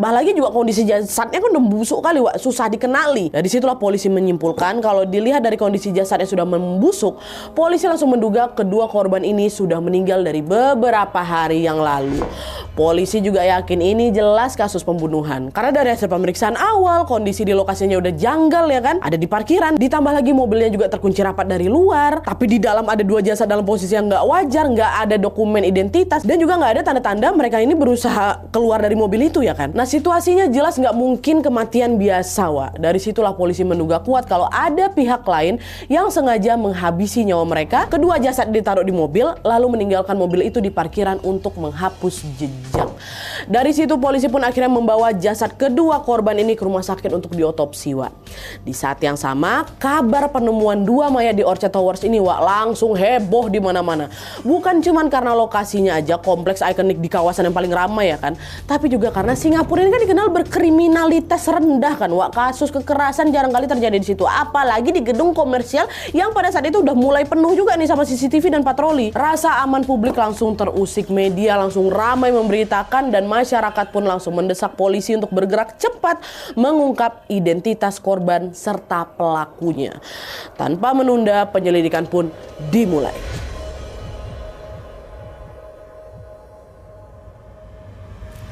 Bah lagi juga kondisi jasadnya kan udah busuk kali, Wak, susah dikenali. Dari situlah polisi menyimpulkan kalau dilihat dari kondisi jasadnya sudah membusuk, polisi langsung menduga kedua korban ini sudah meninggal dari beberapa hari yang lalu. Polisi juga yakin ini jelas kasus pembunuhan. Karena dari hasil pemeriksaan awal, kondisi di lokasinya udah janggal ya kan. Ada di parkiran, ditambah lagi mobilnya juga terkunci rapat dari luar. Tapi di dalam ada dua jasad dalam posisi yang nggak wajar, nggak ada dokumen identitas, dan juga nggak ada tanda-tanda mereka ini berusaha keluar dari mobil itu ya kan. Nah situasinya jelas nggak mungkin kematian biasa, Wak. Dari situlah polisi menduga kuat kalau ada pihak lain yang sengaja menghabisi nyawa mereka. Kedua jasad ditaruh di mobil, lalu meninggalkan mobil itu di parkiran untuk menghapus jejak. Dari situ polisi pun akhirnya membawa jasad kedua korban ini ke rumah sakit untuk diotopsi, Wak. Di saat yang sama, kabar penemuan dua mayat di Orchard Towers ini, Wak, langsung heboh di mana-mana. Bukan cuman karena lokasinya aja kompleks ikonik di kawasan yang paling ramai ya kan, tapi juga karena Singapura ini kan dikenal berkriminalitas rendah kan, Wak. Kasus kekerasan jarang kali terjadi di situ, apalagi di gedung komersial yang pada saat itu udah mulai penuh juga nih sama CCTV dan patroli. Rasa aman publik langsung terusik, media langsung ramai memberitakan, dan masyarakat pun langsung mendesak polisi untuk bergerak cepat mengungkap identitas korban serta pelakunya. Tanpa menunda, penyelidikan pun dimulai.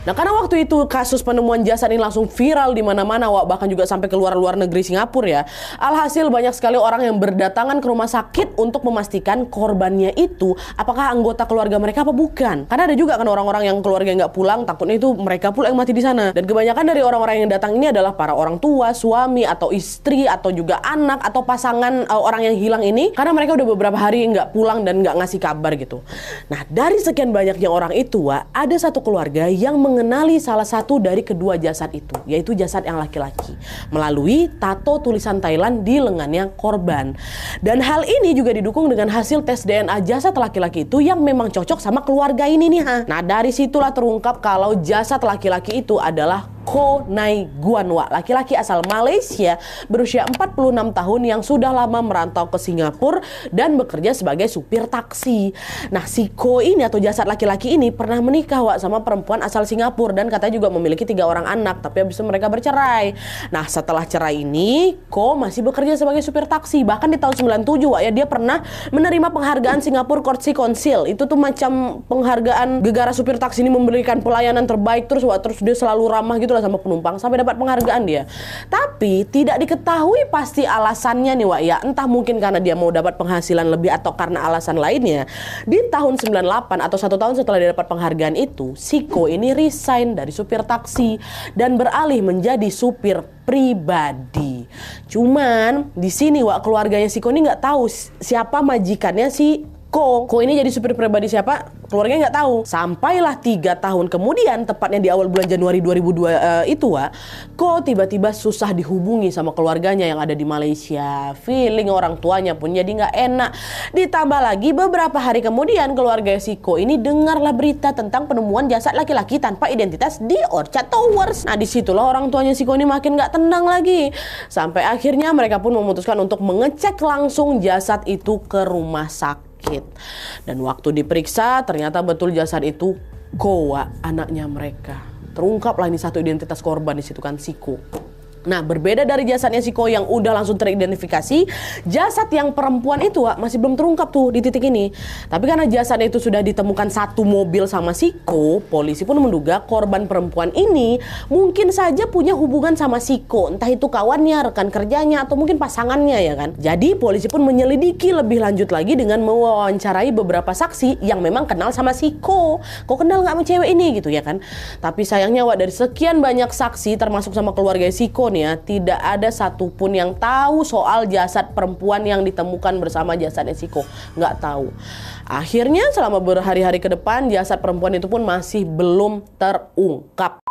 Nah, karena waktu itu kasus penemuan jasad ini langsung viral di mana-mana, Wak, bahkan juga sampai keluar luar negeri Singapura ya. Alhasil banyak sekali orang yang berdatangan ke rumah sakit untuk memastikan korbannya itu apakah anggota keluarga mereka apa bukan. Karena ada juga kan orang-orang yang keluarga nggak pulang, takutnya itu mereka pula yang mati di sana. Dan kebanyakan dari orang-orang yang datang ini adalah para orang tua, suami atau istri atau juga anak atau pasangan orang yang hilang ini, karena mereka udah beberapa hari nggak pulang dan nggak ngasih kabar gitu. Nah, dari sekian banyaknya orang itu, Wak, ada satu keluarga yang mengenali salah satu dari kedua jasad itu, yaitu jasad yang laki-laki, melalui tato tulisan Thailand di lengannya korban. Dan hal ini juga didukung dengan hasil tes DNA jasad laki-laki itu yang memang cocok sama keluarga ini nih. Nah, dari situlah terungkap kalau jasad laki-laki itu adalah Koh Nai Guan, Wak, laki-laki asal Malaysia berusia 46 tahun yang sudah lama merantau ke Singapura dan bekerja sebagai supir taksi. Nah, si Koh ini atau jasad laki-laki ini pernah menikah, Wak, sama perempuan asal Singapura dan katanya juga memiliki 3 orang anak, tapi habis itu mereka bercerai. Nah, setelah cerai ini, Koh masih bekerja sebagai supir taksi. Bahkan di tahun 97, Wak, ya, dia pernah menerima penghargaan Singapore Courtesy Council. Itu tuh macam penghargaan gegara supir taksi ini memberikan pelayanan terbaik terus, Wak, terus dia selalu ramah gitu sama penumpang sampai dapat penghargaan dia. Tapi tidak diketahui pasti alasannya nih, Wak, ya. Entah mungkin karena dia mau dapat penghasilan lebih atau karena alasan lainnya. Di tahun 98 atau 1 tahun setelah dia dapat penghargaan itu, si Koh ini resign dari supir taksi dan beralih menjadi supir pribadi. Cuman di sini, Wak, keluarganya si Koh ini nggak tahu siapa majikannya si Koh ini jadi supir pribadi siapa, keluarganya nggak tahu. Sampailah 3 tahun kemudian, tepatnya di awal bulan Januari 2002 itu, Wak, Koh tiba-tiba susah dihubungi sama keluarganya yang ada di Malaysia. Feeling orang tuanya pun jadi nggak enak. Ditambah lagi beberapa hari kemudian keluarga si Koh ini dengarlah berita tentang penemuan jasad laki-laki tanpa identitas di Orchard Towers. Nah, disitulah orang tuanya si Koh ini makin nggak tenang lagi. Sampai akhirnya mereka pun memutuskan untuk mengecek langsung jasad itu ke rumah sakit. Dan waktu diperiksa ternyata betul jasad itu Koh, anaknya mereka. Terungkaplah ini satu identitas korban di situ kan, si Koh. Nah, berbeda dari jasadnya si Koh yang udah langsung teridentifikasi, jasad yang perempuan itu, Wak, masih belum terungkap tuh di titik ini. Tapi karena jasadnya itu sudah ditemukan satu mobil sama si Koh, polisi pun menduga korban perempuan ini mungkin saja punya hubungan sama si Koh. Entah itu kawannya, rekan kerjanya, atau mungkin pasangannya ya kan. Jadi polisi pun menyelidiki lebih lanjut lagi dengan mewawancarai beberapa saksi yang memang kenal sama si Koh. Kok kenal nggak sama cewek ini gitu ya kan. Tapi sayangnya, Wak, dari sekian banyak saksi termasuk sama keluarga si Koh, tidak ada satupun yang tahu soal jasad perempuan yang ditemukan bersama jasadnya si Koh. Nggak tahu. Akhirnya selama berhari-hari ke depan jasad perempuan itu pun masih belum terungkap.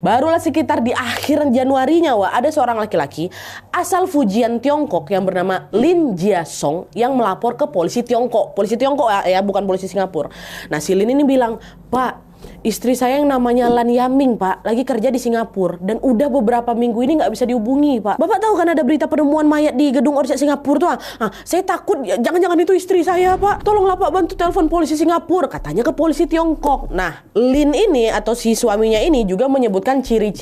Barulah sekitar di akhir Januarinya, Wak, ada seorang laki-laki asal Fujian, Tiongkok yang bernama Lin Jiasong yang melapor ke polisi Tiongkok. Polisi Tiongkok ya, bukan polisi Singapura. Nah, si Lin ini bilang, "Pak, Istri saya yang namanya Lan Yaming, Pak, lagi kerja di Singapura dan udah beberapa minggu ini nggak bisa dihubungi, Pak. Bapak tahu kan ada berita penemuan mayat di gedung Orchard Singapura tuh? Saya takut jangan-jangan itu istri saya, Pak. Tolonglah Pak bantu telepon polisi Singapura, katanya ke polisi Tiongkok. Nah, Lin ini atau si suaminya ini juga menyebutkan ciri-ciri